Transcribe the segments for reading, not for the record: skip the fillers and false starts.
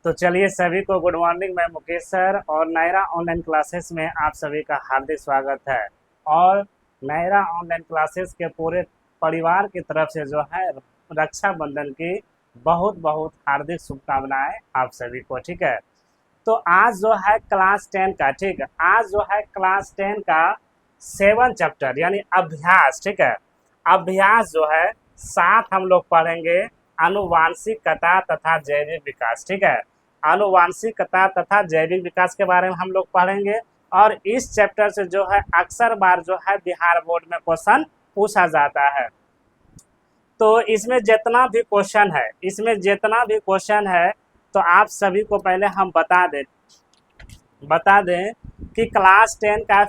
तो चलिए सभी को गुड मॉर्निंग। मैं मुकेश सर और नायरा ऑनलाइन क्लासेस में आप सभी का हार्दिक स्वागत है। और नायरा ऑनलाइन क्लासेस के पूरे परिवार की तरफ से जो है रक्षाबंधन की बहुत बहुत हार्दिक शुभकामनाएं आप सभी को। ठीक है, तो आज जो है क्लास 10 का, ठीक है, आज जो है क्लास 10 का 7 चैप्टर यानी अभ्यास, ठीक है, अभ्यास जो है 7 हम लोग पढ़ेंगे। आनुवांशिकता तथा जैविक विकास, ठीक है, आनुवांशिकता तथा जैविक विकास के बारे में हम लोग पढ़ेंगे। और इस चैप्टर से जो है अक्सर बार जो है बिहार बोर्ड में क्वेश्चन पूछा जाता है। तो इसमें जितना भी क्वेश्चन है, तो आप सभी को पहले हम बता दें कि क्लास 10 का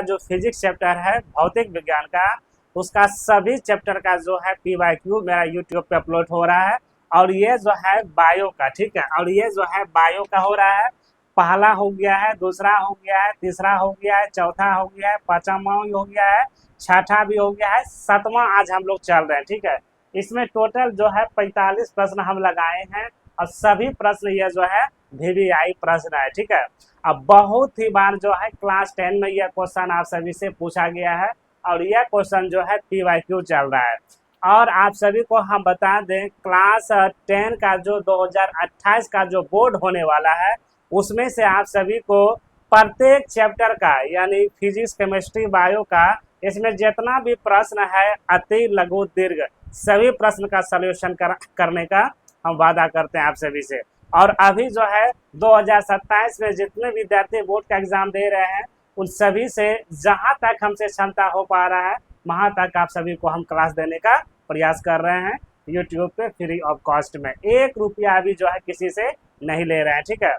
जो फिजिक्स चैप्टर है, भौतिक विज्ञान का, उसका सभी चैप्टर का जो है PYQ मेरा यूट्यूब पे अपलोड हो रहा है। और ये जो है बायो का, ठीक है, और ये जो है बायो का हो रहा है। पहला हो गया है, दूसरा हो गया है, तीसरा हो गया है, चौथा हो गया है, पांचवा हो गया है, छठा भी हो गया है, 7वां आज हम लोग चल रहे हैं। ठीक है, इसमें टोटल जो है 45 प्रश्न हम लगाए हैं और सभी प्रश्न ये जो है VVI प्रश्न है। ठीक है, अब बहुत ही बार जो है क्लास 10 में यह क्वेश्चन आप सभी से पूछा गया है और यह क्वेश्चन जो है PYQ चल रहा है। और आप सभी को हम बता दें क्लास 10 का जो 2028 का जो बोर्ड होने वाला है, उसमें से आप सभी को प्रत्येक चैप्टर का यानी फिजिक्स, केमिस्ट्री, बायो का, इसमें जितना भी प्रश्न है अति, लघु, दीर्घ, सभी प्रश्न का सॉल्यूशन करने का हम वादा करते हैं आप सभी से। और अभी जो है 2027 में जितने विद्यार्थी बोर्ड का एग्जाम दे रहे हैं, उन सभी से जहां तक हमसे क्षमता हो पा रहा है वहां तक आप सभी को हम क्लास देने का प्रयास कर रहे हैं यूट्यूब पे फ्री ऑफ कॉस्ट में। 1 रुपया भी जो है किसी से नहीं ले रहे हैं। ठीक है,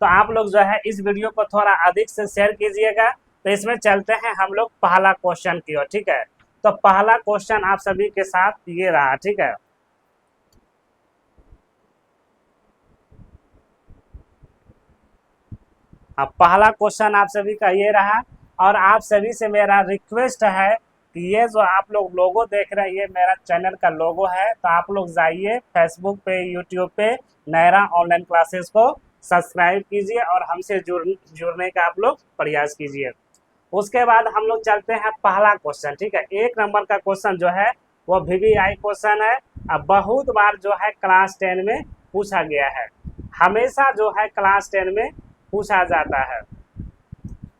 तो आप लोग जो है इस वीडियो को थोड़ा अधिक से शेयर कीजिएगा। तो इसमें चलते हैं हम लोग पहला क्वेश्चन की ओर। ठीक है, तो पहला क्वेश्चन आप सभी के साथ ये रहा। ठीक है, अब पहला क्वेश्चन आप सभी का ये रहा और आप सभी से मेरा रिक्वेस्ट है कि ये जो आप लोग लोगो देख रहे हैं, ये मेरा चैनल का लोगो है। तो आप लोग जाइए फेसबुक पे, यूट्यूब पे नायरा ऑनलाइन क्लासेस को सब्सक्राइब कीजिए और हमसे जुड़ने का आप लोग प्रयास कीजिए। उसके बाद हम लोग चलते हैं पहला क्वेश्चन। ठीक है, 1 नंबर का क्वेश्चन जो है वो VVI क्वेश्चन है। अब बहुत बार जो है क्लास 10 में पूछा गया है, हमेशा जो है क्लास 10 में पूछा जाता है,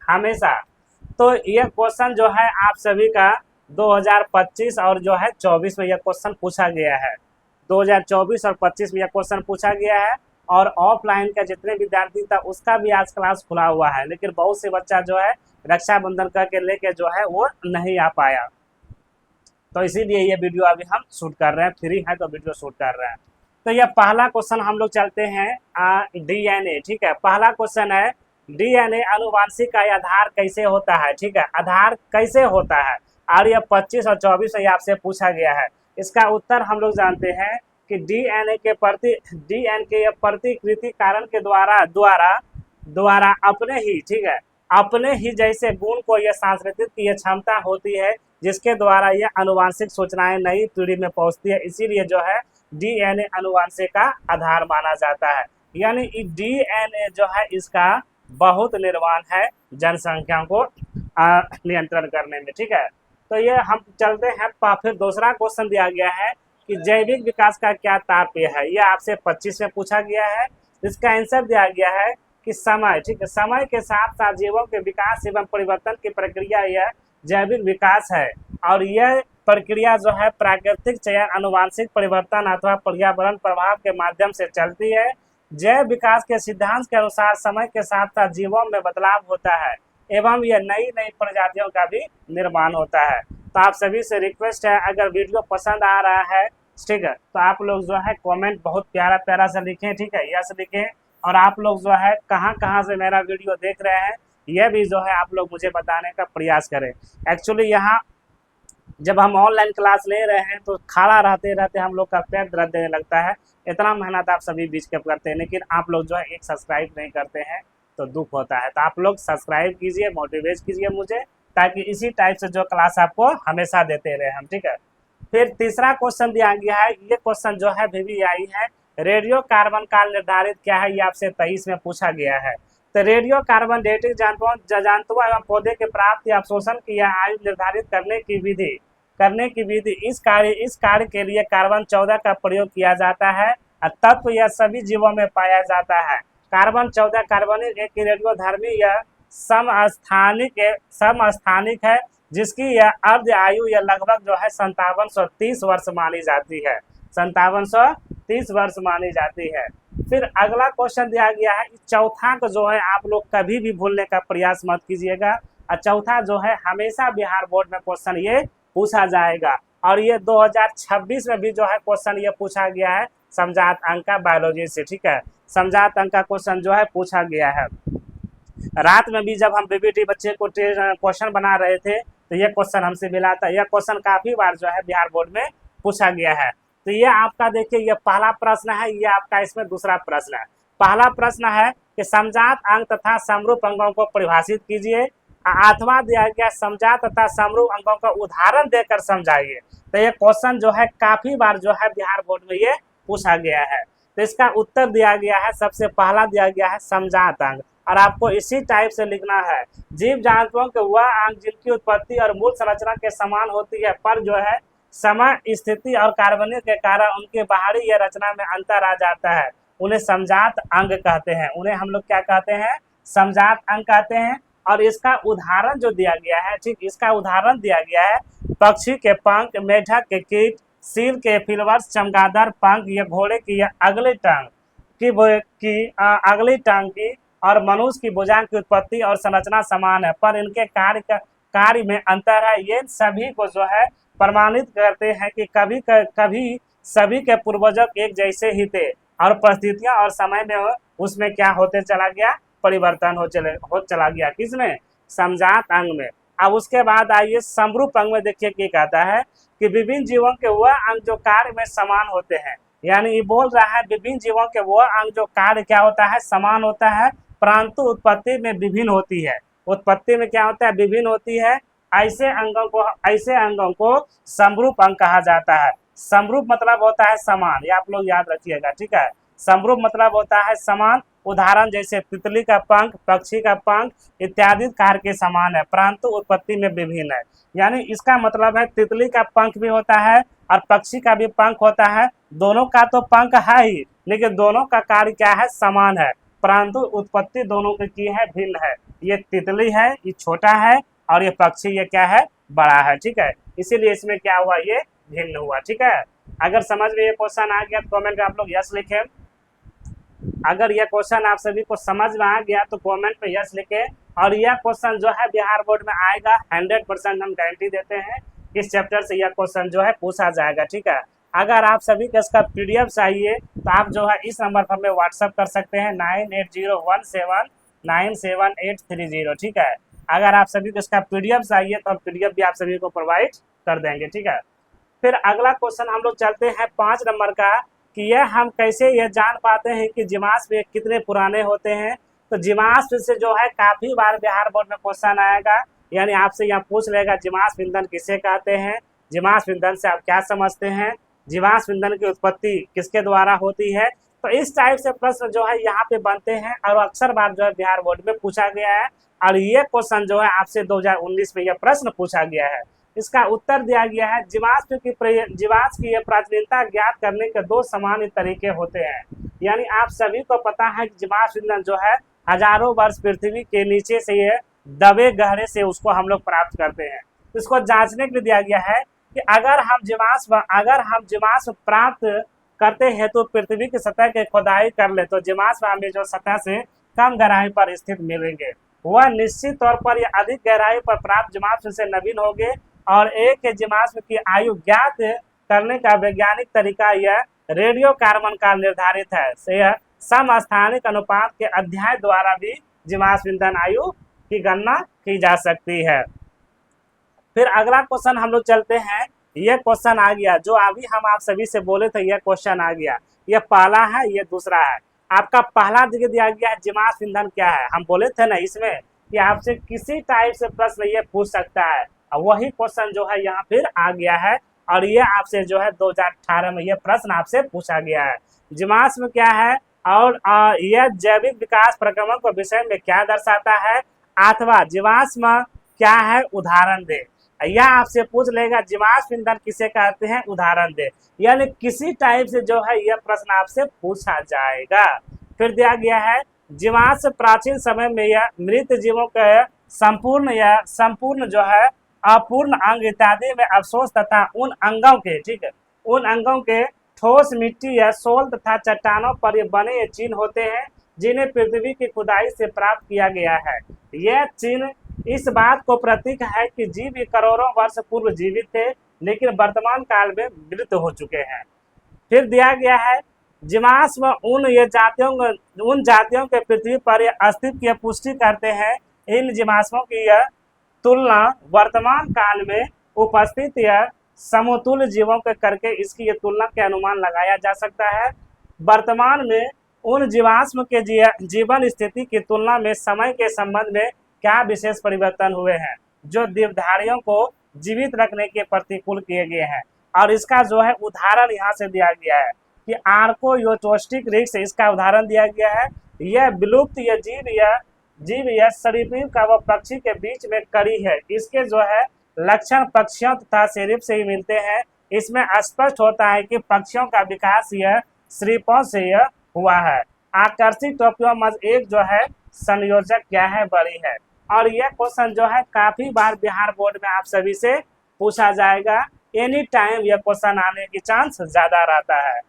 हमेशा। तो यह क्वेश्चन जो है आप सभी का 2025 और जो है 24 में यह क्वेश्चन पूछा गया है। 2024 और 25 में यह क्वेश्चन पूछा गया है। और ऑफलाइन का जितने विद्यार्थी था उसका भी आज क्लास खुला हुआ है, लेकिन बहुत से बच्चा जो है रक्षाबंधन करके लेके जो है वो नहीं आ पाया। तो इसीलिए ये वीडियो अभी हम शूट कर रहे हैं, फ्री है तो वीडियो शूट कर रहे हैं। तो यह पहला क्वेश्चन हम लोग चलते हैं DNA। ठीक है, पहला क्वेश्चन है DNA अनुवांशिक का आधार कैसे होता है। ठीक है, आधार कैसे होता है, और यह 25 और 24 में आपसे पूछा गया है। इसका उत्तर हम लोग जानते हैं कि DNA के प्रतिकृति कारण के द्वारा अपने ही, ठीक है, अपने ही जैसे गुण को यह सांस्कृतिक की यह क्षमता होती है जिसके द्वारा यह अनुवांशिक सूचनाएं नई पीढ़ी में पहुंचती है। इसीलिए जो है DNA अनुवांशिक का आधार माना जाता है। यानी DNA जो है इसका बहुत निर्माण है जनसंख्या को नियंत्रण करने में। ठीक है, तो ये हम चलते हैं फिर दूसरा क्वेश्चन दिया गया है कि जैविक विकास का क्या तात्पर्य है। यह आपसे 25 में पूछा गया है। इसका आंसर दिया गया है कि समय, ठीक है, समय के साथ साथ जीवों के विकास एवं परिवर्तन की प्रक्रिया यह जैविक विकास है। और यह प्रक्रिया जो है प्राकृतिक चयन, अनुवांशिक परिवर्तन अथवा पर्यावरण प्रभाव के माध्यम से चलती है। जैव विकास के सिद्धांत के अनुसार समय के साथ साथ जीवों में बदलाव होता है एवं यह नई नई प्रजातियों का भी निर्माण होता है। तो आप सभी से रिक्वेस्ट है, अगर वीडियो पसंद आ रहा है, ठीक है, तो आप लोग जो है कमेंट बहुत प्यारा प्यारा से लिखें। ठीक है, यस लिखें। और आप लोग जो है कहाँ कहाँ से मेरा वीडियो देख रहे हैं, यह भी जो है आप लोग मुझे बताने का प्रयास करें। एक्चुअली यहाँ जब हम ऑनलाइन क्लास ले रहे हैं तो खड़ा रहते रहते हम लोग का पैर दर्द देने लगता है। इतना मेहनत आप सभी बीच के करते हैं, लेकिन आप लोग जो है एक सब्सक्राइब नहीं करते हैं तो दुख होता है। तो आप लोग सब्सक्राइब कीजिए, मोटिवेट कीजिए मुझे, ताकि इसी टाइप से जो क्लास आपको हमेशा देते रहे हम। ठीक है, फिर तीसरा क्वेश्चन दिया गया है, ये क्वेश्चन जो है VVIE है, रेडियो कार्बन काल निर्धारित क्या है, ये आपसे 23 में पूछा गया है। तो रेडियो कार्बन डेटिंग जंतुओं एवं पौधे के प्राप्त या अवशोषण की या आयु निर्धारित करने की विधि इस कार्य के लिए कार्बन 14 का प्रयोग किया जाता है। तत्व यह सभी जीवों में पाया जाता है। कार्बन 14 कार्बनिक एक रेडियोधर्मी या समस्थानिक है, जिसकी यह अर्ध आयु या लगभग जो है 5730 वर्ष मानी जाती है। 5730 वर्ष मानी जाती है। फिर अगला क्वेश्चन दिया गया है, चौथा को जो है आप लोग कभी भी भूलने का प्रयास मत कीजिएगा। और चौथा जो है हमेशा बिहार बोर्ड में क्वेश्चन ये पूछा जाएगा, और ये 2026 में भी जो है क्वेश्चन ये पूछा गया है समजात अंक का बायोलॉजी से। ठीक है, समजात अंक का क्वेश्चन जो है पूछा गया है। रात में भी जब हम बीबीटी बच्चे को क्वेश्चन बना रहे थे तो ये क्वेश्चन हमसे मिला था। यह क्वेश्चन काफी बार जो है बिहार बोर्ड में पूछा गया है। तो ये आपका देखिए, ये पहला प्रश्न है, ये आपका इसमें दूसरा प्रश्न है। पहला प्रश्न है कि समजात अंग तथा समरूप अंगों को परिभाषित कीजिए। अथवा दिया गया समजात तथा समरूप अंगों का उदाहरण देकर समझाइए। तो ये क्वेश्चन जो है काफी बार जो है बिहार बोर्ड में ये पूछा गया है। तो इसका उत्तर दिया गया है, सबसे पहला दिया गया है समजात अंग, और आपको इसी टाइप से लिखना है। जीव जंतुओं के वह अंग जिनकी उत्पत्ति और मूल संरचना के समान होती है, पर जो है समय, स्थिति और कार्बनिक के कारण उनके बाहरी या रचना में अंतर आ जाता है, उन्हें समजात अंग कहते हैं। उन्हें हम लोग क्या कहते हैं? समजात अंग कहते हैं। और इसका उदाहरण जो दिया गया है, ठीक, इसका उदाहरण दिया गया है पक्षी के पंख, मेढक के कीट, सील के फिलवर्स, चमगादड़ पंख, या घोड़े की या अगली टांग की और मनुष्य की भुजांग की उत्पत्ति और संरचना समान है, पर इनके कार्य में अंतर है। ये सभी को जो है प्रमाणित करते हैं कि कभी सभी के पूर्वजों एक जैसे ही थे, और परिस्थितियां और समय में उसमें क्या होते चला गया? परिवर्तन हो चला गया। किसमें? समजात अंग में। अब उसके बाद आइए समरूप अंग में, देखिए क्या कहता है कि विभिन्न जीवों के वह अंग जो कार्य में समान होते हैं, यानी ये बोल रहा है विभिन्न जीवों के वह अंग जो कार्य क्या होता है? समान होता है, परंतु उत्पत्ति में विभिन्न होती है। उत्पत्ति में क्या होता है? विभिन्न होती है। ऐसे अंगों को समरूप अंग कहा जाता है। समरूप मतलब होता है समान, ये आप लोग याद रखिएगा। ठीक है, समरूप मतलब होता है समान। उदाहरण जैसे तितली का पंख, पक्षी का पंख इत्यादि कार्य के समान है, परंतु उत्पत्ति में विभिन्न है। यानी इसका मतलब है तितली का पंख भी होता है और पक्षी का भी पंख होता है। दोनों का तो पंख है ही, लेकिन दोनों का कार्य क्या है? समान है, परंतु उत्पत्ति दोनों की है भिन्न है। ये तितली है, ये छोटा है, और ये पक्षी ये क्या है? बड़ा है। ठीक है, इसीलिए इसमें क्या हुआ? ये भिन्न हुआ। ठीक है, अगर समझ में ये क्वेश्चन आ गया तो कमेंट में आप लोग यस लिखें। अगर यह क्वेश्चन आप सभी को समझ में आ गया तो कमेंट में यस लिखें। और यह क्वेश्चन जो है बिहार बोर्ड में आएगा, 100% हम गारंटी देते हैं इस चैप्टर से यह क्वेश्चन जो है पूछा जाएगा। ठीक है, अगर आप सभी को इसका PDF चाहिए तो आप जो है इस नंबर पर हमें व्हाट्सअप कर सकते हैं 9801797830। ठीक है, अगर आप सभी को इसका PDF चाहिए तो हम PDF भी आप सभी को प्रोवाइड कर देंगे। ठीक है, फिर अगला क्वेश्चन हम लोग चलते हैं 5 नंबर का, कि यह हम कैसे यह जान पाते हैं कि जीवाश्म कितने पुराने होते हैं। तो जीवाश्म से जो है काफी बार बिहार बोर्ड में क्वेश्चन आएगा, यानी आपसे यहाँ पूछ लेगा जीवाश्म ईंधन किसे कहते हैं, जीवाश्म ईंधन से आप क्या समझते हैं, जीवाश्म ईंधन की उत्पत्ति किसके द्वारा होती है। तो इस टाइप से प्रश्न जो है यहाँ पे बनते हैं, और अक्सर बार जो है बिहार बोर्ड में पूछा गया है। और ये क्वेश्चन जो है आपसे 2019 में यह प्रश्न पूछा गया है। इसका उत्तर दिया गया है जीवाश्म की प्राचीनता ज्ञात करने के 2 सामान्य तरीके होते हैं। यानी आप सभी को पता है कि जीवाश्म ईंधन जो है हजारों वर्ष पृथ्वी के नीचे से ये दबे गहरे से उसको हम लोग प्राप्त करते हैं। इसको जांचने के लिए दिया गया है कि अगर हम जीवाश्म प्राप्त करते हैं तो पृथ्वी की सतह की खोदाई कर ले तो जीवाश्म हमें जो सतह से कम गहराई पर स्थित मिलेंगे, वह निश्चित तौर पर या अधिक गहराई पर प्राप्त जीवाश्म से नवीन होंगे। और एक जीवाश्म की आयु ज्ञात करने का वैज्ञानिक तरीका यह रेडियो कार्बन काल निर्धारित है। यह समस्थानिक अनुपात के अध्याय द्वारा भी जीवाश्म ईंधन आयु की गणना की जा सकती है। फिर अगला क्वेश्चन हम लोग चलते हैं। यह क्वेश्चन आ गया जो अभी हम आप सभी से बोले थे, यह क्वेश्चन आ गया। यह पहला है, यह दूसरा है। आपका पहला दिया गया है जीवाश्म ईंधन क्या है। हम बोले थे ना इसमें कि आपसे किसी टाइप से प्रश्न ये पूछ सकता है, वही क्वेश्चन जो है यहाँ फिर आ गया है। और ये आपसे जो है 2018 में यह प्रश्न आपसे पूछा गया है। जीवाश्म क्या है और यह जैविक विकास प्रक्रमण को विषय में क्या दर्शाता है, अथवा जीवाश्म क्या है, उदाहरण दे। यह आपसे पूछ लेगा जीवाश्म ईंधन किसे कहते हैं, उदाहरण दे। यानी किसी टाइप से जो है यह प्रश्न आपसे पूछा जाएगा। फिर दिया गया है जीवाश्म प्राचीन समय में यह मृत जीवों के संपूर्ण जो है अपूर्ण अंग इत्यादि में अवशोष तथा उन अंगों के, ठीक है, उन अंगों के ठोस मिट्टी या सोल तथा चट्टानों पर ये बने ये चिन्ह होते हैं जिन्हें पृथ्वी की खुदाई से प्राप्त किया गया है। यह चिन्ह इस बात को प्रतीक है कि जीव करोड़ों वर्ष पूर्व जीवित थे लेकिन वर्तमान काल में मृत हो चुके हैं। फिर दिया गया है जीवाश्म उन जातियों के पृथ्वी पर अस्तित्व की पुष्टि करते हैं। इन जीवाश्मों की यह तुलना वर्तमान काल में उपस्थित या समतुल्य जीवों के करके इसकी ये तुलना के अनुमान लगाया जा सकता है। वर्तमान में उन जीवाश्म के जीवन स्थिति की तुलना में समय के संबंध में क्या विशेष परिवर्तन हुए हैं जो देवधारियों को जीवित रखने के प्रतिकूल किए गए हैं। और इसका जो है उदाहरण यहाँ से दिया गया है कि आर्कोयोटोस्टिक रिक्स, इसका उदाहरण दिया गया है। यह विलुप्त या जीव या सरीसृप का व पक्षी के बीच में कड़ी है। इसके जो है लक्षण पक्षियों तथा सरीसृप से ही मिलते हैं। इसमें स्पष्ट होता है कि पक्षियों का विकास यह सरीसृपों से यह हुआ है। आकर्षित टोपियों में एक जो है संयोजक क्या है, बड़ी है। और यह क्वेश्चन जो है काफी बार बिहार बोर्ड में आप सभी से पूछा जाएगा। एनी टाइम यह क्वेश्चन आने की चांस ज्यादा रहता है।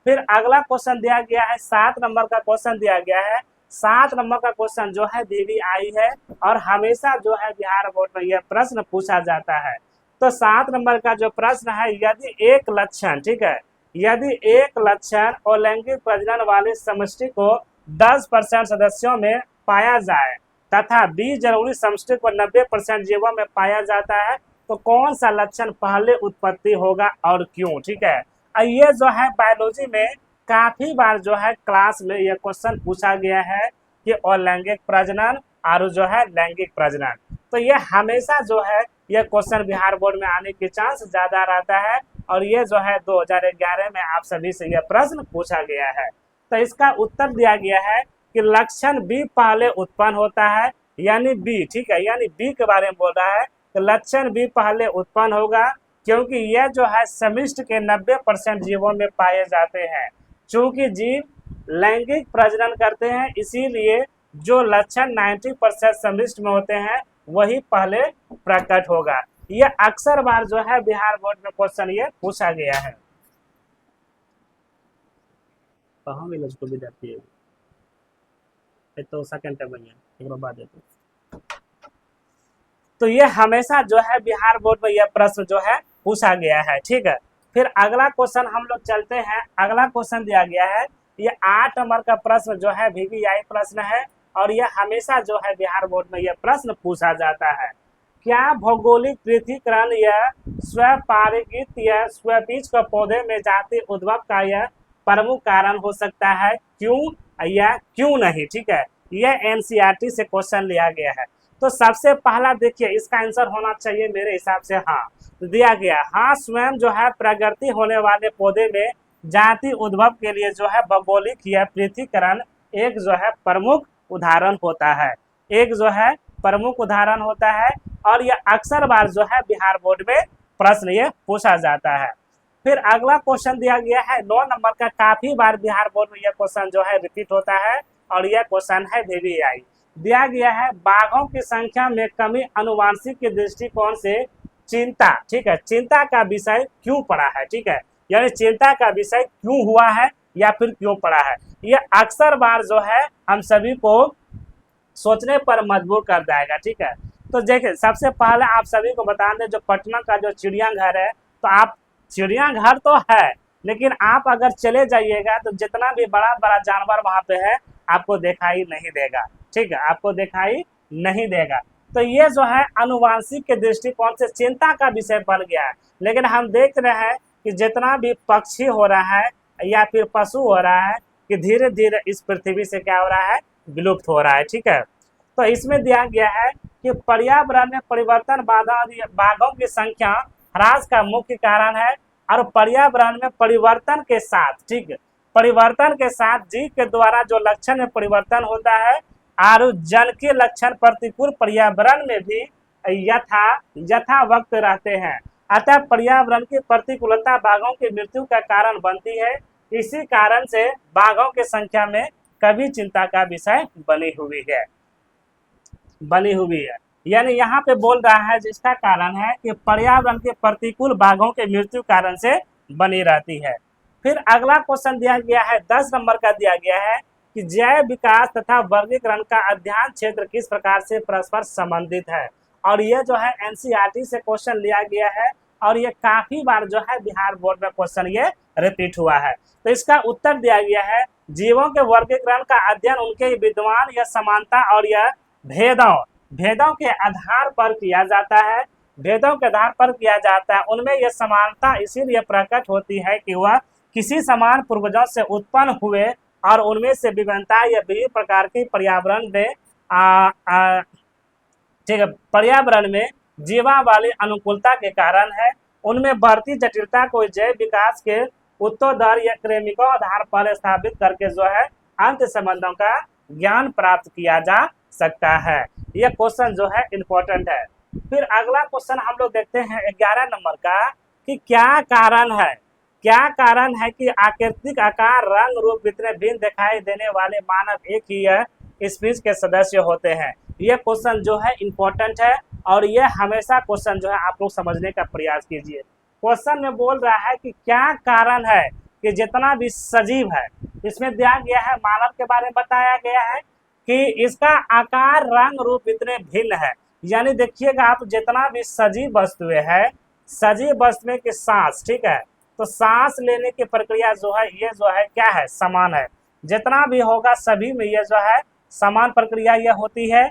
फिर अगला क्वेश्चन दिया गया है 7 नंबर का क्वेश्चन दिया गया है। 7 नंबर का क्वेश्चन जो है VVI है और हमेशा जो है बिहार बोर्ड में यह प्रश्न पूछा जाता है। तो 7 नंबर का जो प्रश्न है, यदि एक लक्षण, ठीक है, यदि एक लक्षण और लैंगिक प्रजनन वाले समष्टि को 10% सदस्यों में पाया जाए तथा 20 जरूरी समष्टि को 90% जीवों में पाया जाता है तो कौन सा लक्षण पहले उत्पत्ति होगा और क्यों, ठीक है। ये जो है बायोलॉजी में काफी बार जो है क्लास में यह क्वेश्चन पूछा गया है कि अलैंगिक प्रजनन और जो है लैंगिक प्रजनन। तो ये हमेशा जो है यह क्वेश्चन बिहार बोर्ड में आने की चांस ज्यादा रहता है और ये जो है 2011 में आप सभी से यह प्रश्न पूछा गया है। तो इसका उत्तर दिया गया है कि लक्षण बी पहले उत्पन्न होता है, यानी बी, ठीक है, यानी बी के बारे में बोल रहा है। तो लक्षण बी पहले उत्पन्न होगा क्योंकि यह जो है समिष्ट के 90% जीवों में पाए जाते हैं। चूंकि जीव लैंगिक प्रजनन करते हैं इसीलिए जो लक्षण 90% समिष्ट में होते हैं वही पहले प्रकट होगा। यह अक्सर बार जो है बिहार बोर्ड में क्वेश्चन ये पूछा गया है। कहाँ मिले उसको विद्यार्थी है तो सेकंड टाइम एक बाद तो ये हमेशा जो है बिहार बोर्ड में यह प्रश्न जो है पूछा गया है, ठीक है। फिर अगला क्वेश्चन हम लोग चलते हैं। अगला क्वेश्चन दिया गया है, ये 8 नंबर का प्रश्न जो है VVI प्रश्न है और यह हमेशा जो है बिहार बोर्ड में यह प्रश्न पूछा जाता है। क्या भौगोलिक पृथक्करण या स्वपारिगित या स्वबीज के पौधे में जाति उद्भव का यह प्रमुख कारण हो सकता है, क्यों या क्यों नहीं, ठीक है। यह NCERT से क्वेश्चन लिया गया है। तो सबसे पहला देखिए इसका आंसर होना चाहिए मेरे हिसाब से हाँ, दिया गया हाँ, स्वयं जो है प्रगति होने वाले पौधे में जाति उद्भव के लिए जो है भौगोलिक या पृथक्करण एक जो है प्रमुख उदाहरण होता है, एक जो है प्रमुख उदाहरण होता है। और यह अक्सर बार जो है बिहार बोर्ड में प्रश्न ये पूछा जाता है। फिर अगला क्वेश्चन दिया गया है 9 नंबर का, काफी बार बिहार बोर्ड में यह क्वेश्चन जो है रिपीट होता है और यह क्वेश्चन है VVI। दिया गया है बाघों की संख्या में कमी अनुवांशिक के दृष्टिकोण से चिंता, ठीक है, चिंता का विषय क्यों पड़ा है, ठीक है, यानी चिंता का विषय क्यों हुआ है या फिर क्यों पड़ा है। यह अक्सर बार जो है हम सभी को सोचने पर मजबूर कर जाएगा, ठीक है। तो देखिए सबसे पहले आप सभी को बता दें जो पटना का जो चिड़ियाघर है, तो आप चिड़ियाघर तो है लेकिन आप अगर चले जाइएगा तो जितना भी बड़ा बड़ा जानवर वहां पे है आपको दिखाई नहीं देगा, ठीक है, आपको दिखाई नहीं देगा। तो ये जो है अनुवांशिक के दृष्टिकोण से चिंता का विषय बन गया है। लेकिन हम देख रहे हैं कि जितना भी पक्षी हो रहा है या फिर पशु हो रहा है कि धीरे धीरे इस पृथ्वी से क्या हो रहा है, विलुप्त हो रहा है, ठीक है। तो इसमें दिया गया है कि पर्यावरण में परिवर्तन बाघों की संख्या ह्रास का मुख्य कारण है। और पर्यावरण में परिवर्तन के साथ, ठीक है, परिवर्तन के साथ जीव के द्वारा जो लक्षण में परिवर्तन होता है और जन के लक्षण प्रतिकूल पर्यावरण में भी यथा वक्त रहते हैं। अतः पर्यावरण की प्रतिकूलता बाघों की मृत्यु का कारण बनती है। इसी कारण से बाघों की संख्या में कभी चिंता का विषय बनी हुई है। यानी यहाँ पे बोल रहा है जिसका कारण है कि पर्यावरण के प्रतिकूल बाघों के मृत्यु कारण से बनी रहती है। फिर अगला क्वेश्चन दिया गया है 10 नंबर का दिया गया है कि जैव विकास तथा वर्गीकरण का अध्ययन क्षेत्र किस प्रकार से परस्पर संबंधित है। और ये जो है एनसीईआरटी से क्वेश्चन लिया गया है और ये काफी बार जो है बिहार बोर्ड में क्वेश्चन ये रिपीट हुआ है। तो इसका उत्तर दिया गया है जीवों के वर्गीकरण का अध्ययन उनके विद्यमान या समानता और यह भेदों के आधार पर किया जाता है। भेदों के आधार पर किया जाता है, उनमें यह समानता इसीलिए प्रकट होती है कि वह किसी समान पूर्वजों से उत्पन्न हुए और उनमें से विभिन्नता या विभिन्न प्रकार की पर्यावरण में जीवा वाली अनुकूलता के कारण है। उनमें बढ़ती जटिलता को जैव विकास के उत्तरोत्तर या क्रमिकों आधार पर स्थापित करके जो है अंत संबंधों का ज्ञान प्राप्त किया जा सकता है। यह क्वेश्चन जो है इम्पोर्टेंट है। फिर अगला क्वेश्चन हम लोग देखते हैं 11 नंबर का कि क्या कारण है कि आकृतिक आकार रंग रूप इतने भिन्न दिखाई देने वाले मानव एक ही स्पीशीज के सदस्य होते हैं। यह क्वेश्चन जो है इम्पोर्टेंट है और यह हमेशा क्वेश्चन जो है आप लोग समझने का प्रयास कीजिए। क्वेश्चन में बोल रहा है कि क्या कारण है कि जितना भी सजीव है, इसमें दिया गया है मानव के बारे में बताया गया है कि इसका आकार रंग रूप इतने भिन्न है। यानी देखिएगा आप जितना भी सजीव वस्तुएं है, सजीव वस्तुएं की सांस, ठीक है, तो सांस लेने की प्रक्रिया जो है ये जो है क्या है, समान है। जितना भी होगा सभी में ये जो है समान प्रक्रिया ये होती है,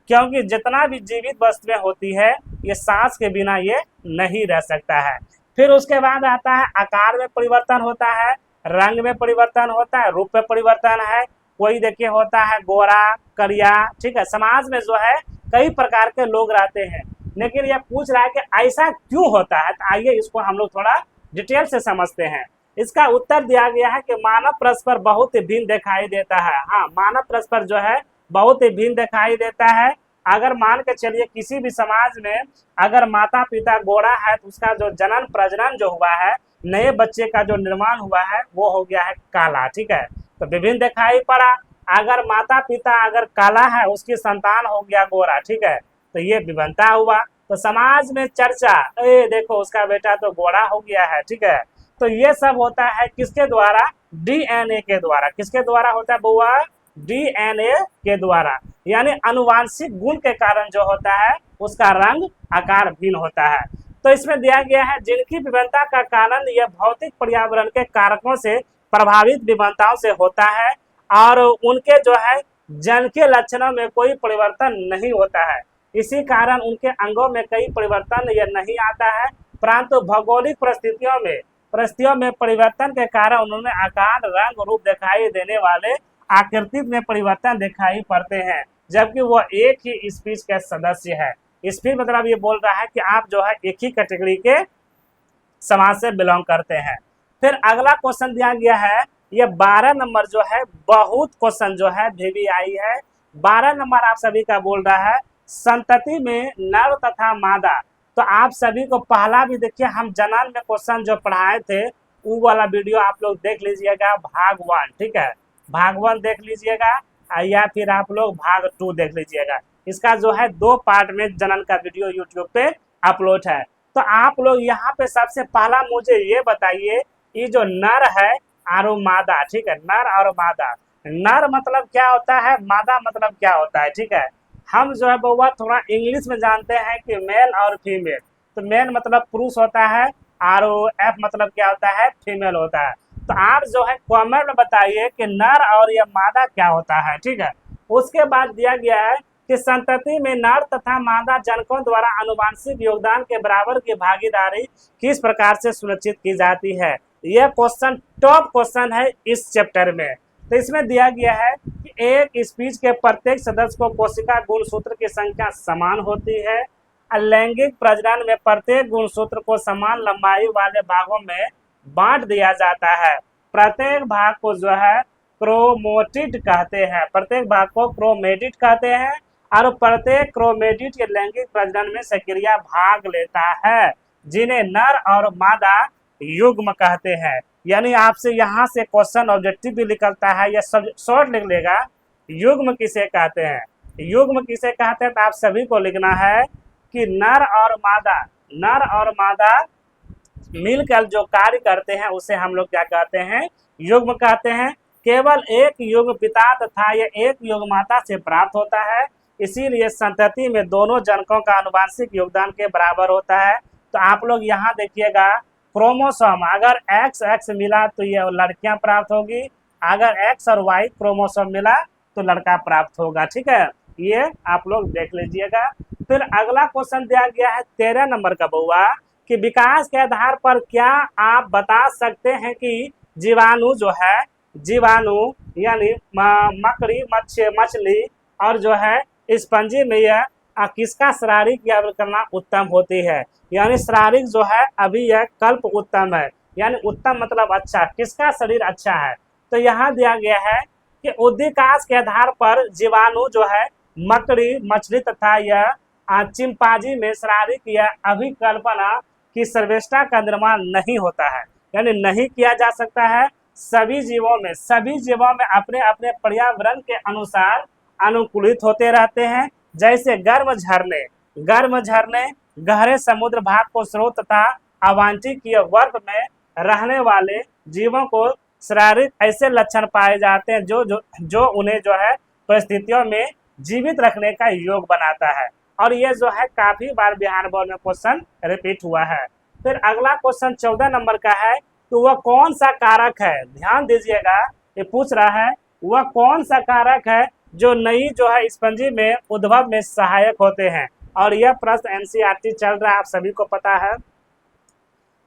क्योंकि जितना भी जीवित वस्तुएं होती है ये सांस के बिना ये नहीं रह सकता है। फिर उसके बाद आता है आकार में परिवर्तन होता है, रंग में परिवर्तन होता है, रूप में परिवर्तन है। कोई देखिए होता है गोरा करिया, ठीक है। समाज में जो है कई प्रकार के लोग रहते हैं, लेकिन यह पूछ रहा है कि ऐसा क्यों होता है। तो आइए इसको हम लोग थोड़ा डिटेल से समझते हैं। इसका उत्तर दिया गया है कि मानव परस्पर बहुत ही भिन्न दिखाई देता है। हाँ, मानव परस्पर जो है बहुत ही भिन्न दिखाई देता है। अगर मान के चलिए किसी भी समाज में अगर माता पिता गोरा है तो उसका जो जनन प्रजनन जो हुआ है, नए बच्चे का जो निर्माण हुआ है वो हो गया है काला, ठीक है, तो विभिन्न दिखाई पड़ा। अगर माता पिता अगर काला है उसकी संतान हो गया गोरा, ठीक है, तो ये विभिन्नता हुआ। तो समाज में चर्चा, देखो उसका बेटा तो गोरा हो गया है, ठीक है। तो ये सब होता है किसके द्वारा, डीएनए के द्वारा। किसके द्वारा होता है बुआ, डीएनए के द्वारा। यानी अनुवांशिक गुण के कारण जो होता है उसका रंग आकार भिन्न होता है। तो इसमें दिया गया है जिनकी विभिन्नता का कारण यह भौतिक पर्यावरण के कारकों से प्रभावित विभिन्नताओं से होता है और उनके जो है जन के लक्षणों में कोई परिवर्तन नहीं होता है। इसी कारण उनके अंगों में कई परिवर्तन यह नहीं आता है, परंतु भौगोलिक परिस्थितियों में परिवर्तन के कारण उन्होंने आकार रंग रूप दिखाई देने वाले आकृति में परिवर्तन दिखाई पड़ते हैं, जबकि वह एक ही स्पीशीज के सदस्य है। स्पीशीज मतलब ये बोल रहा है कि आप जो है एक ही कैटेगरी के समाज से बिलोंग करते हैं। फिर अगला क्वेश्चन दिया गया है, ये 12 नंबर जो है बहुत क्वेश्चन जो है VVI है। 12 नंबर आप सभी का बोल रहा है संतति में नर तथा मादा। तो आप सभी को पहला भी देखिए हम जनन में क्वेश्चन जो पढ़ाए थे वो वाला वीडियो आप लोग देख लीजिएगा, भाग 1, ठीक है, भाग 1 देख लीजिएगा या फिर आप लोग भाग 2 देख लीजिएगा। इसका जो है 2 पार्ट में जनन का वीडियो यूट्यूब पे अपलोड है। तो आप लोग यहाँ पे सबसे पहला मुझे ये बताइए, ये जो नर है और मादा, ठीक है, नर और मादा, नर मतलब क्या होता है, मादा मतलब क्या होता है, ठीक है। हम जो है बउआ थोड़ा इंग्लिश में जानते हैं कि मेल और फीमेल। तो मेल मतलब पुरुष होता है और एफ मतलब क्या होता है, फीमेल होता है। तो आप जो है कमेंट में बताइए कि नर और यह मादा क्या होता है, ठीक है। उसके बाद दिया गया है कि संतति में नर तथा मादा जनकों द्वारा आनुवंशिक योगदान के बराबर की भागीदारी किस प्रकार से सुनिश्चित की जाती है। यह क्वेश्चन टॉप क्वेश्चन है इस चैप्टर में। तो इसमें दिया गया है कि एक स्पीशीज के प्रत्येक सदस्य को कोशिका गुणसूत्र की संख्या समान होती है। लैंगिक प्रजनन में प्रत्येक गुणसूत्र को समान लंबाई वाले भागों में बांट दिया जाता है। प्रत्येक भाग को जो है क्रोमोटिड कहते हैं, प्रत्येक भाग को क्रोमेटिड कहते हैं और प्रत्येक क्रोमेटिड के लैंगिक प्रजनन में सक्रिय भाग लेता है, जिन्हें नर और मादा युग्म कहते हैं। यानी आपसे यहाँ से क्वेश्चन ऑब्जेक्टिव भी निकलता है, या सब शॉर्ट लिख लेगा, युग्म किसे कहते हैं। युग्म किसे कहते हैं तो आप सभी को लिखना है कि नर और मादा मिलकर जो कार्य करते हैं उसे हम लोग क्या कहते हैं, युग्म कहते हैं। केवल एक युग्म पिता तथा यह एक युग्म माता से प्राप्त होता है, इसीलिए संतति में दोनों जनकों का आनुवंशिक योगदान के बराबर होता है। तो आप लोग यहाँ देखिएगा, क्रोमोसोम अगर एक्स मिला तो ये लड़कियां प्राप्त होगी, अगर एक्स और वाई क्रोमोसोम मिला तो लड़का प्राप्त होगा। ठीक है, ये आप लोग देख लीजिएगा। फिर अगला क्वेश्चन दिया गया है 13 नंबर का बउआ, कि विकास के आधार पर क्या आप बता सकते हैं कि जीवाणु जो है, जीवाणु यानी मकड़ी, मछली और जो है स्पंजी में यह किसका शारीरिक करना उत्तम होती है। यानी शारीरिक जो है अभी यह कल्प उत्तम है, यानी उत्तम मतलब अच्छा, किसका शरीर अच्छा है। तो यहाँ दिया गया है कि उद्विकास के आधार पर जीवाणु जो है मकड़ी, मछली तथा यह चिंपांजी में शारीरिक या अभिकल्पना की सर्वेष्टा का निर्माण नहीं होता है, यानी नहीं किया जा सकता है। सभी जीवों में अपने अपने पर्यावरण के अनुसार अनुकूलित होते रहते हैं। जैसे गर्म झरने गहरे समुद्र भाग को स्रोत तथा अवांछनीय वर्ग में रहने वाले जीवों को शारीरिक ऐसे लक्षण पाए जाते हैं जो उन्हें जो है परिस्थितियों में जीवित रखने का योग बनाता है। और ये जो है काफी बार बिहार बोर्ड में क्वेश्चन रिपीट हुआ है। फिर अगला क्वेश्चन 14 नंबर का है, तो वह कौन सा कारक है, ध्यान दीजिएगा, ये पूछ रहा है वह कौन सा कारक है जो नई जो है स्पंजी में उद्भव में सहायक होते हैं। और यह प्रश्न एनसीईआरटी चल रहा है, आप सभी को पता है।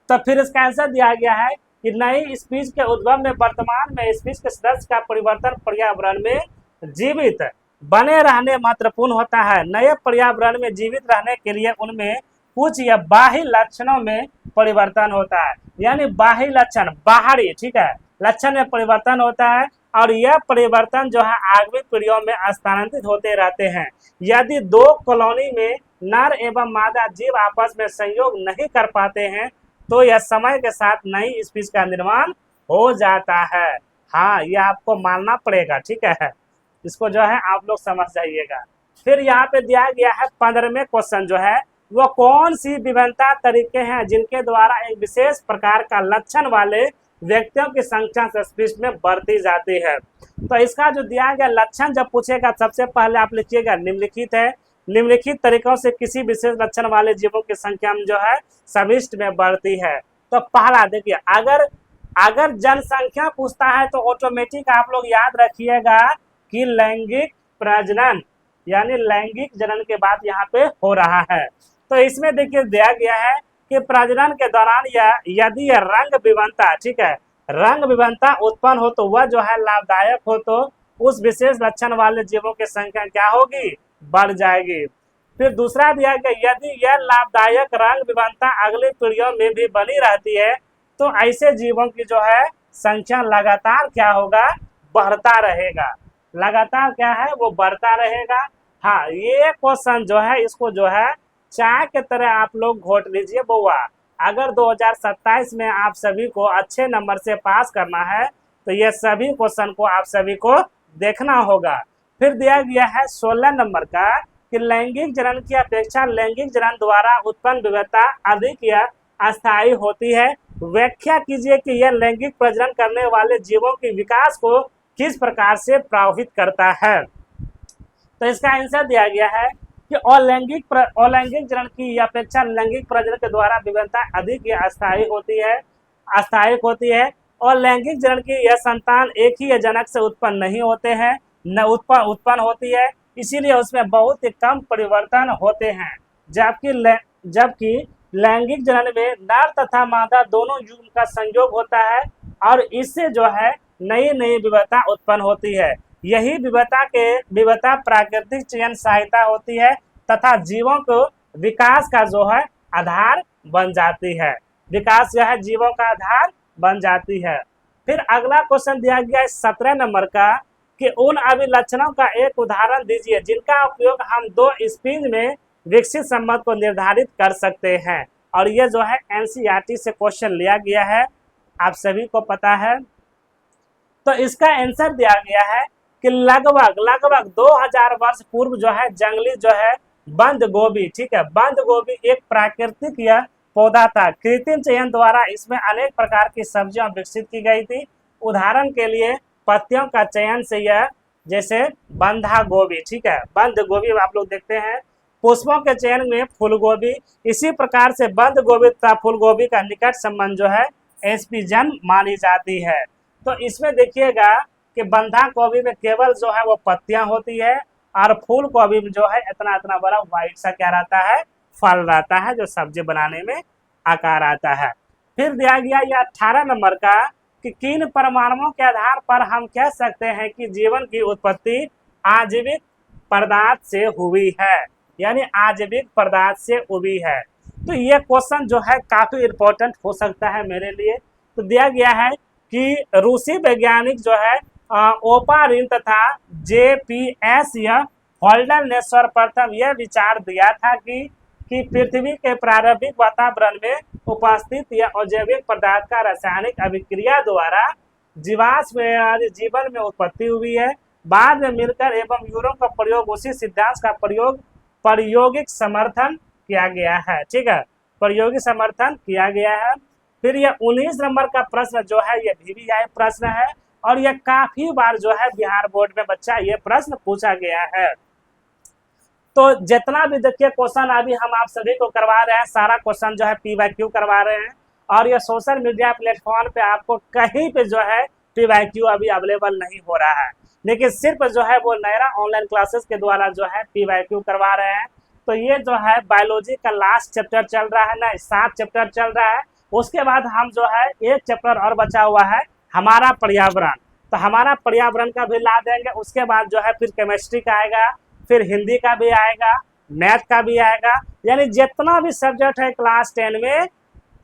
तो फिर इसका आंसर दिया गया है कि नई स्पीच के उद्भव में वर्तमान में स्पीच के सदस्य का परिवर्तन पर्यावरण में जीवित बने रहने महत्वपूर्ण होता है। नए पर्यावरण में जीवित रहने के लिए उनमें कुछ या बाह्य लक्षणों में परिवर्तन होता है, यानी बाह्य लक्षण, बाहरी, ठीक है, लक्षण में परिवर्तन होता है। और यह परिवर्तन जो है आगामी पीढ़ियों में स्थानांतरित होते रहते हैं। यदि दो कॉलोनी में नर एवं मादा जीव आपस में संयोग नहीं कर पाते हैं तो यह समय के साथ नई स्पीच का निर्माण हो जाता है। हाँ, यह आपको मानना पड़ेगा, ठीक है, इसको जो है आप लोग समझ जाइएगा। फिर यहाँ पे दिया गया है 15वें क्वेश्चन जो है, वो कौन सी विभिन्नता तरीके हैं जिनके द्वारा एक विशेष प्रकार का लक्षण वाले व्यक्तियों की संख्या से स्पीच में बढ़ती जाती है। तो इसका जो दिया गया लक्षण जब पूछेगा, सबसे पहले आप लिखिएगा निम्नलिखित है, निम्नलिखित तरीकों से किसी विशेष लक्षण वाले जीवों की संख्या में जो है समिष्ट में बढ़ती है। तो पहला देखिए, अगर जनसंख्या पूछता है तो ऑटोमेटिक आप लोग याद रखिएगा कि लैंगिक प्रजनन यानी लैंगिक जनन के बाद यहाँ पे हो रहा है। तो इसमें देखिए दिया गया है कि प्रजनन के दौरान यदि यह रंग विभिन्नता, ठीक है, रंग विभिन्नता उत्पन्न हो तो वह जो है लाभदायक हो तो उस विशेष लक्षण वाले जीवों की संख्या क्या होगी, बढ़ जाएगी। फिर दूसरा दिया गया, यदि यह लाभदायक रंग विभिन्नता अगली पीढ़ियों में भी बनी रहती है तो ऐसे जीवों की जो है संख्या लगातार क्या होगा, बढ़ता रहेगा, लगातार क्या है वो बढ़ता रहेगा। हाँ, ये क्वेश्चन जो है इसको जो है चाय के तरह आप लोग घोट लीजिए बउआ। अगर 2027 में आप सभी को अच्छे नंबर से पास करना है तो ये सभी क्वेश्चन को आप सभी को देखना होगा। फिर दिया गया है 16 नंबर का कि लैंगिक जनन की अपेक्षा लैंगिक जनन द्वारा उत्पन्न विविधता अधिक या अस्थायी होती है। व्याख्या कीजिए कि यह लैंगिक प्रजनन करने वाले जीवों के विकास को किस प्रकार से प्रभावित करता है। तो इसका आंसर दिया गया है कि अलैंगिक जनन की अपेक्षा लैंगिक प्रजनन के द्वारा विभिन्नता अधिक या अस्थायी होती है। और लैंगिक जनन की यह संतान एक ही जनक से उत्पन्न नहीं होते हैं, न उत्पन्न होती है, इसीलिए उसमें बहुत ही कम परिवर्तन होते हैं। जबकि लैंगिक जनन में नर तथा मादा दोनों युग्म का संयोग होता है और इससे जो है नई विविधता उत्पन्न होती है। यही विविधता प्राकृतिक चयन सहायता होती है तथा जीवों को विकास का जो है आधार बन जाती है। विकास जो है जीवों का आधार बन जाती है। फिर अगला क्वेश्चन दिया गया है 17 नंबर का कि उन अभिलक्षणों का एक उदाहरण दीजिए जिनका उपयोग हम दो स्पीच में विकसित संबंध को निर्धारित कर सकते हैं। और ये जो है एनसीईआरटी से क्वेश्चन लिया गया है, आप सभी को पता है। तो इसका आंसर दिया गया है कि लगभग 2000 वर्ष पूर्व जो है जंगली जो है बंद गोभी, ठीक है, बंद गोभी एक प्राकृतिक यह पौधा था। कृत्रिम चयन द्वारा इसमें अनेक प्रकार की सब्जियां विकसित की गई थी। उदाहरण के लिए पत्तियों का चयन से यह, जैसे बंधा गोभी, ठीक है, बंद गोभी आप लोग देखते हैं। पुष्पों के चयन में फूल गोभी। इसी प्रकार से बंद गोभी तथा फूल गोभी का निकट संबंध जो है एस्पीजन मानी जाती है। तो इसमें देखिएगा कि बंधा गोभी में केवल जो है वो पत्तियां होती है और फूल गोभी में जो है इतना इतना बड़ा व्हाइट सा क्या रहता है, फल रहता है, जो सब्जी बनाने में आकार आता है। फिर दिया गया ये 18 नंबर का कि किन परमाणुओं के आधार पर हम कह सकते हैं कि जीवन की उत्पत्ति आजीविक पदार्थ से हुई है, यानी आजीविक पदार्थ से हुई है। तो ये क्वेश्चन जो है काफी इंपॉर्टेंट हो सकता है मेरे लिए। तो दिया गया है कि रूसी वैज्ञानिक जो है ओपारिन तथा जेपीएस होल्डर ने सर्वप्रथम यह विचार दिया था कि पृथ्वी के प्रारंभिक वातावरण में उपस्थित या अजैविक पदार्थ का रासायनिक अभिक्रिया द्वारा जीवाश्म जीवन में उत्पत्ति हुई है। बाद में मिलकर एवं यूरो का प्रयोग उसी सिद्धांत का प्रायोगिक समर्थन किया गया है, ठीक है, प्रायोगिक समर्थन किया गया है। फिर यह 19 नंबर का प्रश्न जो है ये VVI प्रश्न है और यह काफी बार जो है बिहार बोर्ड में बच्चा ये प्रश्न पूछा गया है। तो जितना भी देखिए क्वेश्चन अभी हम आप सभी को करवा रहे हैं, सारा क्वेश्चन जो है PYQ करवा रहे हैं और ये सोशल मीडिया प्लेटफॉर्म पे आपको कहीं पे जो है PYQ अभी अवेलेबल नहीं हो रहा है, लेकिन सिर्फ जो है वो नया ऑनलाइन क्लासेस के द्वारा जो है PYQ करवा रहे हैं। तो ये जो है बायोलॉजी का लास्ट चैप्टर चल रहा है ना, 7 चैप्टर चल रहा है। उसके बाद हम जो है एक चैप्टर और बचा हुआ है हमारा पर्यावरण, तो हमारा पर्यावरण का भी ला देंगे। उसके बाद जो है फिर केमिस्ट्री का आएगा, फिर हिंदी का भी आएगा, मैथ का भी आएगा, यानी जितना भी सब्जेक्ट है क्लास 10 में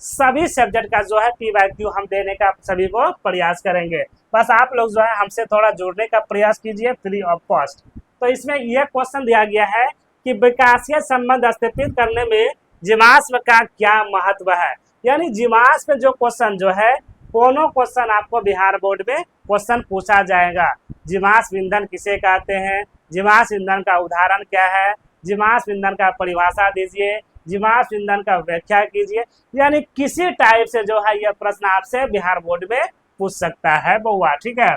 सभी सब्जेक्ट का जो है PYQ हम देने का सभी को प्रयास करेंगे। बस आप लोग जो है हमसे थोड़ा जुड़ने का प्रयास कीजिए फ्री ऑफ कॉस्ट। तो इसमें यह क्वेश्चन दिया गया है कि विकासीय संबंध स्थापित करने में जीवाश्म का क्या महत्व है, यानी जीवाश्म जो क्वेश्चन जो है कोनो क्वेश्चन आपको बिहार बोर्ड में क्वेश्चन पूछा जाएगा। जीवाश्म ईंधन किसे कहते हैं, जीवाश्म ईंधन का उदाहरण क्या है, जीवाश्म ईंधन का परिभाषा दीजिए, जीवाश्म ईंधन का व्याख्या कीजिए, यानी किसी टाइप से जो है यह प्रश्न आपसे बिहार बोर्ड में पूछ सकता है बउआ, ठीक है।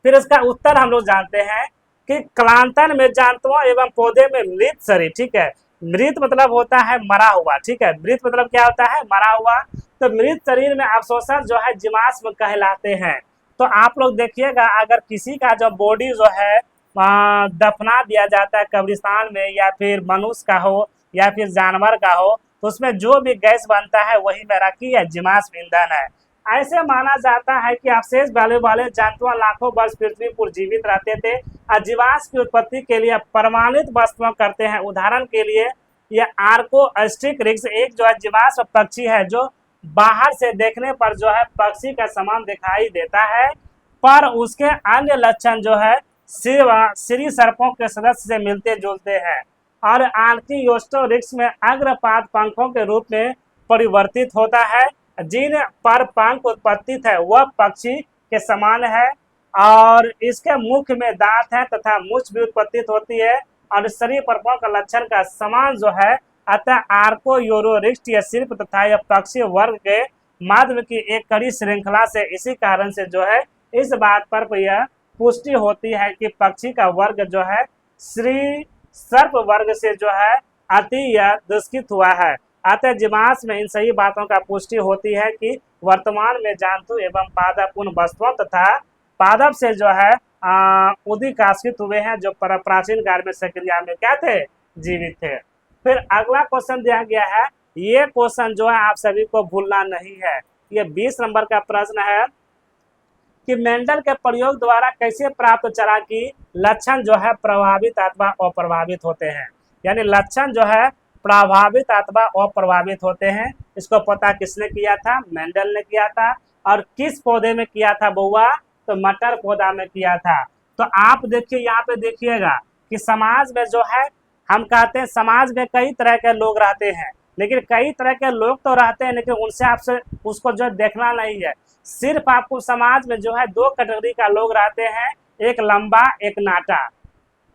फिर इसका उत्तर हम लोग जानते हैं कि क्लांतन में जंतुओं एवं पौधे में मृत शरीर, ठीक है, मृत मतलब होता है मरा हुआ, ठीक है, मृत मतलब क्या होता है, मरा हुआ। तो मृत शरीर में अवशोषण जो है जीवाश्म कहलाते हैं। तो आप लोग देखिएगा अगर किसी का जो बॉडी जो है दफना दिया जाता है कब्रिस्तान में, या फिर मनुष्य का हो या फिर जानवर का हो, तो उसमें जो भी गैस बनता है वही मेरा की है जीवाश्म ईंधन है। ऐसे माना जाता है कि अवशेष वाले जंतु लाखों वर्ष पृथ्वी पर जीवित रहते थे और जीवाश्म की उत्पत्ति के लिए प्रमाणित वस्तुएं करते हैं। उदाहरण के लिए यह आर्कोस्टिक एक जो है जीवाश्म पक्षी है जो बाहर से देखने पर जो है पक्षी का समान दिखाई देता है, पर उसके अन्य लक्षण जो है श्री सर्पों के सदस्य से मिलते जुलते हैं। और आर्कियोस्टोरिक्स में अग्रपाद पंखों के रूप में परिवर्तित होता है, जिन पर पंख उत्पत्ति है वह पक्षी के समान है और इसके मुख में दांत है तथा मूछ भी उत्पत्ति होती है और शरीर पर्पों का लक्षण का समान जो है। अतः आर्कोयोरोरिक्स या शिल्प तथा यह पक्षी वर्ग के माध्यम की एक कड़ी श्रृंखला से इसी कारण से जो है इस बात पर यह पुष्टि होती है कि पक्षी का वर्ग जो है श्री सर्प वर्ग से जो है अति या दुष्कृत हुआ है। अतः जीवाश्म में इन सही बातों का पुष्टि होती है कि वर्तमान में जंतु एवं पादप उन वस्तुओं तथा पादप से जो है उदिकाश्रित हुए हैं जो प्राचीन काल में सक्रिय में क्या थे, जीवित थे। फिर अगला क्वेश्चन दिया गया है, ये क्वेश्चन जो है आप सभी को भूलना नहीं है। ये 20 नंबर का प्रश्न है कि मेंडल के प्रयोग द्वारा कैसे प्राप्त चरा की लक्षण जो है प्रभावित अथवा अप्रभावित होते हैं, यानी लक्षण जो है प्रभावित अथवा अप्रभावित होते हैं। इसको पता किसने किया था? मेंडल ने किया था। और किस पौधे में किया था बउआ? तो मटर पौधा में किया था। तो आप देखिए यहाँ पे देखिएगा कि समाज में जो है, हम कहते हैं समाज में कई तरह के लोग रहते हैं, लेकिन कई तरह के लोग तो रहते हैं, लेकिन उनसे आपसे उसको जो देखना नहीं है। सिर्फ आपको समाज में जो है दो कैटेगरी का लोग रहते हैं, एक लंबा, एक नाटा।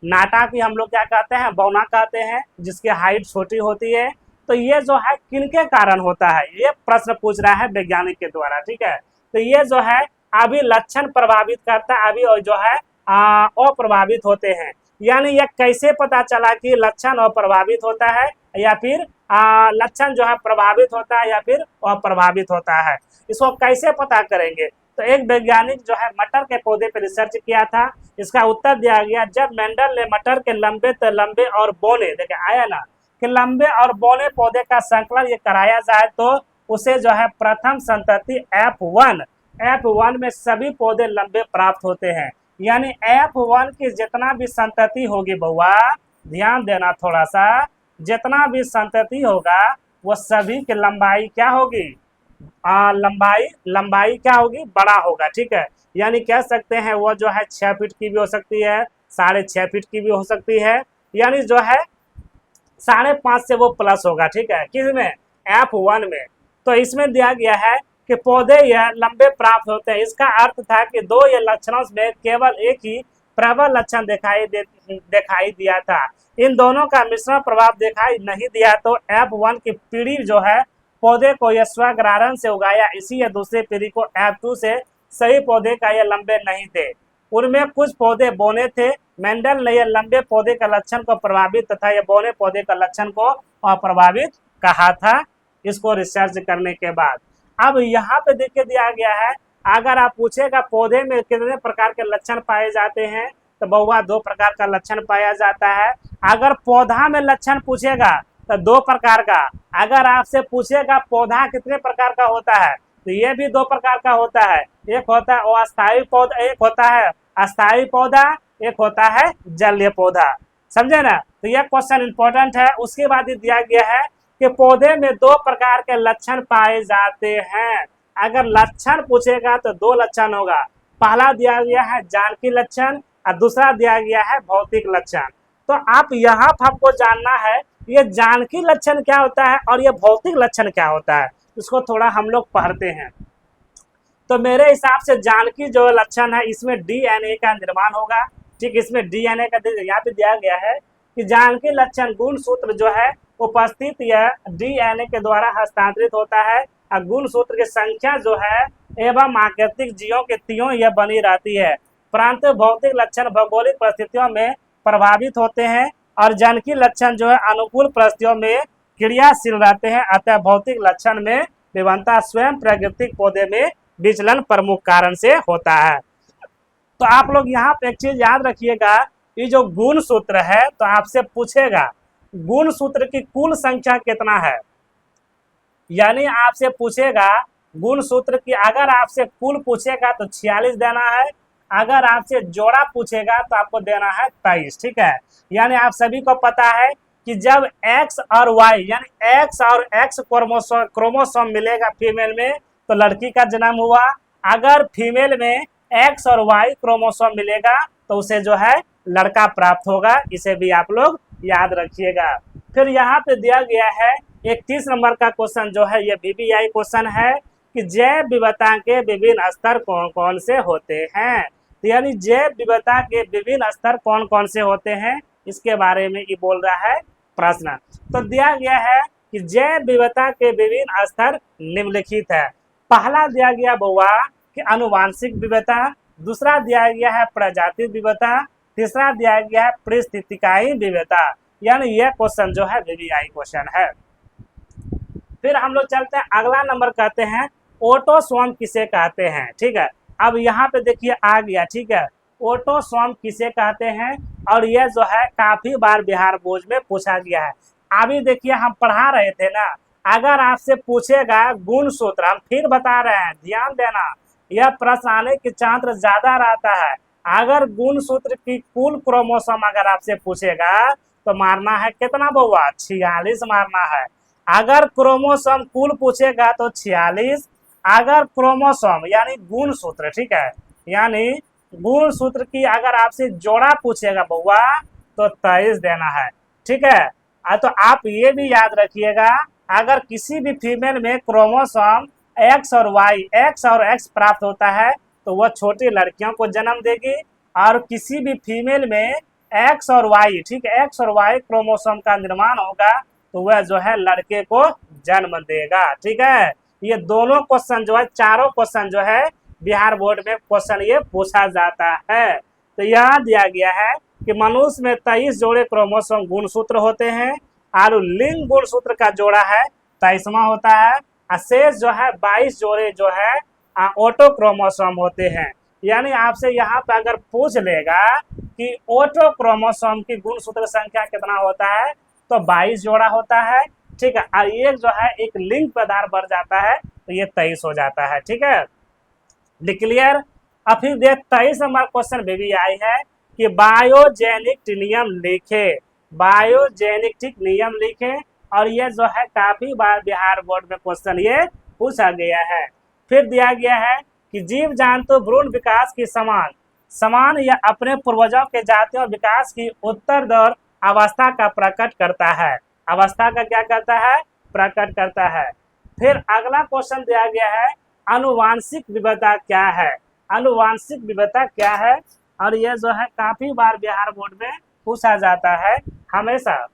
नाटा की हम लोग क्या कहते हैं? बौना कहते हैं, जिसकी हाइट छोटी होती है। तो ये जो है किनके कारण होता है, ये प्रश्न पूछ रहा है वैज्ञानिक के द्वारा। ठीक है, तो ये जो है अभी लक्षण प्रभावित करता है, अभी और जो है अप्रभावित होते हैं। यानी यह कैसे पता चला कि लक्षण अप्रभावित होता है या फिर लक्षण जो है प्रभावित होता है या फिर अप्रभावित होता है, इसको कैसे पता करेंगे? तो एक वैज्ञानिक जो है मटर के पौधे पर रिसर्च किया था। इसका उत्तर दिया गया, जब मेंडल ने मटर के लंबे और बौने, देखिए आया ना कि लंबे और बौने पौधे का संकलन ये कराया जाए तो उसे जो है प्रथम संतति F1 में सभी पौधे लंबे प्राप्त होते हैं। यानी F1 की जितना भी संतति होगी बउआ, ध्यान देना थोड़ा सा, जितना भी संतति होगा वो सभी की लंबाई क्या होगी? लंबाई क्या होगी? बड़ा होगा। ठीक है, यानी कह सकते हैं वो जो है 6 फीट की भी हो सकती है, 6.5 फीट की भी हो सकती है, यानी जो है 5.5 से वो प्लस होगा। ठीक है, किसमें? F1 में। तो इसमें दिया गया है कि पौधे यह लंबे प्राप्त होते हैं। इसका अर्थ था कि दो ये लक्षणों में केवल एक ही प्रबल लक्षण दिखाई दिया था। इन दोनों का मिश्रण प्रभाव दिखाई नहीं दिया, तो F1 की पीढ़ी जो है पौधे को यह स्वग्रारण से उगाया, इसी या दूसरी पीढ़ी को F2 से सही पौधे का यह लंबे नहीं थे। उनमें कुछ पौधे बौने थे। मेंडल ने यह लंबे पौधे का लक्षण को प्रभावित तथा यह बौने पौधे का लक्षण को अप्रभावित कहा था, इसको रिसर्च करने के बाद। अब यहाँ पे देखिए दिया गया है, अगर आप पूछेगा पौधे में कितने प्रकार के लक्षण पाए जाते हैं, तो बउआ 2 प्रकार का लक्षण पाया जाता है। अगर पौधा में लक्षण पूछेगा तो 2 प्रकार का। अगर आपसे पूछेगा पौधा कितने प्रकार का होता है, तो ये भी 2 प्रकार का होता है। एक होता है अस्थायी पौधा, एक होता है अस्थायी पौधा, एक होता है जलीय पौधा। समझे ना? तो यह क्वेश्चन इंपॉर्टेंट है। उसके बाद ही दिया गया है कि पौधे में 2 प्रकार के लक्षण पाए जाते हैं। अगर लक्षण पूछेगा तो 2 लक्षण होगा। पहला दिया गया है जानकी लक्षण और दूसरा दिया गया है भौतिक लक्षण। तो आप यहाँ आपको जानना है ये जानकी लक्षण क्या होता है और ये भौतिक लक्षण क्या होता है, इसको थोड़ा हम लोग पढ़ते हैं। तो मेरे हिसाब से जानकी जो लक्षण है इसमें DNA का निर्माण होगा। ठीक, इसमें DNA का यहाँ पे दिया गया है कि जानकी लक्षण गुण सूत्र जो है उपस्थित यह DNA के द्वारा हस्तांतरित होता है और गुण सूत्र की संख्या जो है एवं आकृतिक जीवों के त्यों यह बनी रहती है, परंतु भौतिक लक्षण भौगोलिक परिस्थितियों में प्रभावित होते हैं और जानकी लक्षण जो है अनुकूल परिस्थितियों में क्रियाशील रहते हैं। अतः भौतिक लक्षण में विभिन्नता स्वयं प्राकृतिक पौधे में विचलन प्रमुख कारण से होता है। तो आप लोग यहाँ पे एक चीज याद रखिएगा, ये जो गुण सूत्र है तो आपसे पूछेगा गुण सूत्र की कुल संख्या कितना है, यानी आपसे पूछेगा गुण सूत्र की, अगर आपसे कुल पूछेगा तो 46 देना है, अगर आपसे जोड़ा पूछेगा तो आपको देना है 23। ठीक है, यानी आप सभी को पता है कि जब X और Y यानी X और X क्रोमोसोम मिलेगा फीमेल में तो लड़की का जन्म हुआ। अगर फीमेल में X और Y क्रोमोसोम मिलेगा तो उसे जो है लड़का प्राप्त होगा। इसे भी आप लोग याद रखिएगा। फिर यहाँ पे दिया गया है 31 नंबर का क्वेश्चन जो है ये VBI क्वेश्चन है कि जैव विविधता के विभिन्न स्तर कौन कौन से होते हैं। तो यानी जैव विविधता के विभिन्न स्तर कौन कौन से होते हैं, इसके बारे में ये बोल रहा है प्रश्न। तो दिया गया है कि जैव विविधता के विभिन्न स्तर निम्नलिखित है। पहला दिया गया बउआ कि आनुवांशिक विविधता, दूसरा दिया गया है प्रजाति विविधता, तीसरा दिया गया है परिस्थितिकाई विविधता। यानी यह क्वेश्चन जो है VBI क्वेश्चन है। फिर हम लोग चलते हैं, अगला नंबर कहते हैं ऑटोसोम किसे कहते हैं। ठीक है, अब यहाँ पे देखिए आ गया। ठीक है, ऑटोसोम किसे कहते हैं और यह जो है काफी बार बिहार बोर्ड में पूछा गया है। अभी देखिए हम पढ़ा रहे थे ना, अगर आपसे पूछेगा गुण सूत्र, हम फिर बता रहे हैं ध्यान देना, यह प्रश्न आने की चांस ज्यादा रहता है। अगर गुण सूत्र की कुल क्रोमोसोम अगर आपसे पूछेगा तो मारना है कितना बउआ, 46 मारना है। अगर क्रोमोसोम कुल पूछेगा तो 46, अगर क्रोमोसोम यानी गुण सूत्र, ठीक है, यानी गुण सूत्र की अगर आपसे जोड़ा पूछेगा बउआ तो 23 देना है, ठीक है। तो आप ये भी याद रखिएगा, अगर किसी भी फीमेल में क्रोमोसोम एक्स और वाई, एक्स और एक्स प्राप्त होता है तो वह छोटी लड़कियों को जन्म देगी, और किसी भी फीमेल में एक्स और वाई, ठीक है, एक्स और वाई क्रोमोसोम का निर्माण होगा तो वह जो है लड़के को जन्म देगा, ठीक है। ये दोनों क्वेश्चन जो है, चारों क्वेश्चन जो है बिहार बोर्ड में क्वेश्चन ये पूछा जाता है। तो यहाँ दिया गया है कि मनुष्य में 23 जोड़े क्रोमोसोम गुणसूत्र होते हैं, और लिंग गुणसूत्र का जोड़ा है 23वां होता है, और शेष जो है 22 जोड़े जो है ऑटो क्रोमोसोम होते हैं। यानी आपसे यहाँ पे अगर पूछ लेगा कि ऑटो क्रोमोसोम की गुणसूत्र संख्या कितना होता है तो 22 जोड़ा होता है, ठीक है। और एक जो है एक लिंग पदार्थ बढ़ जाता है तो ये 23 हो जाता है, ठीक है। क्लियर। अब फिर देख 23 नंबर क्वेश्चन बेबी आई है कि बायोजेनिक नियम लिखे, बायोजेनिक नियम लिखे, और ये जो है काफी बार बिहार बोर्ड में क्वेश्चन ये पूछा गया है। फिर दिया गया है कि जीव जंतु भ्रूण विकास की समान या अपने पूर्वजों के जातियों विकास की उत्तरदर अवस्था का प्रकट करता है, अवस्था का क्या करता है, प्रकट करता है। फिर अगला क्वेश्चन दिया गया है अनुवांशिक विविधता क्या है, अनुवांशिक विविधता क्या है, और यह जो है काफी बार बिहार बोर्ड में पूछा जाता है हमेशा।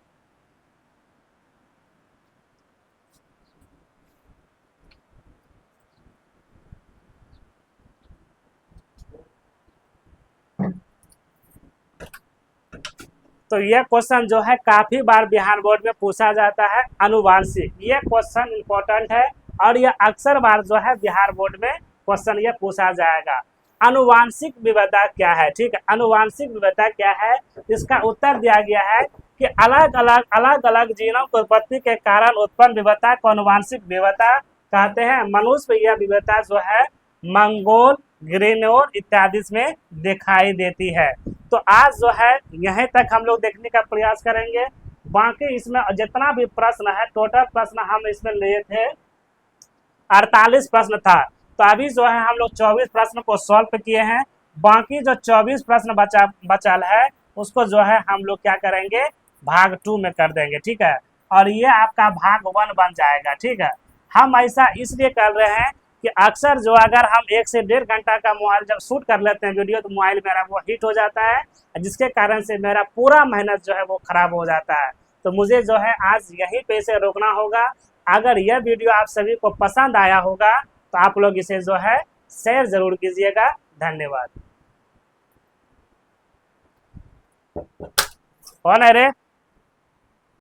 तो यह क्वेश्चन जो है काफी बार बिहार बोर्ड में पूछा जाता है अनुवांशिक, यह क्वेश्चन इंपॉर्टेंट है और यह अक्सर बार जो है बिहार बोर्ड में क्वेश्चन ये पूछा जाएगा। अनुवांशिक विविधता क्या है, ठीक है, अनुवांशिक विविधता क्या है, इसका उत्तर दिया गया है कि अलग अलग जीनों की उत्पत्ति के कारण उत्पन्न विविधता को अनुवांशिक विविधता कहते हैं। मनुष्य में यह विविधता जो है मंगोल, ग्रेनोर इत्यादि में दिखाई देती है। तो आज जो है यहीं तक हम लोग देखने का प्रयास करेंगे, बाकी इसमें जितना भी प्रश्न है, टोटल प्रश्न हम इसमें लिए थे 48 प्रश्न था, तो अभी जो है हम लोग 24 प्रश्न को सॉल्व किए हैं। बाकी जो 24 प्रश्न बचल है उसको जो है हम लोग क्या करेंगे, भाग 2 में कर देंगे, ठीक है, और ये आपका भाग 1 बन जाएगा, ठीक है। हम ऐसा इसलिए कर रहे हैं कि अक्सर जो अगर हम 1 से 1.5 घंटा का मोबाइल जब शूट कर लेते हैं वीडियो तो मोबाइल मेरा वो हीट हो जाता है, जिसके कारण से मेरा पूरा मेहनत जो है वो खराब हो जाता है। तो मुझे जो है आज यहीं पे से रोकना होगा। अगर यह वीडियो आप सभी को पसंद आया होगा तो आप लोग इसे जो है शेयर जरूर कीजिएगा। धन्यवाद। कौन है रे?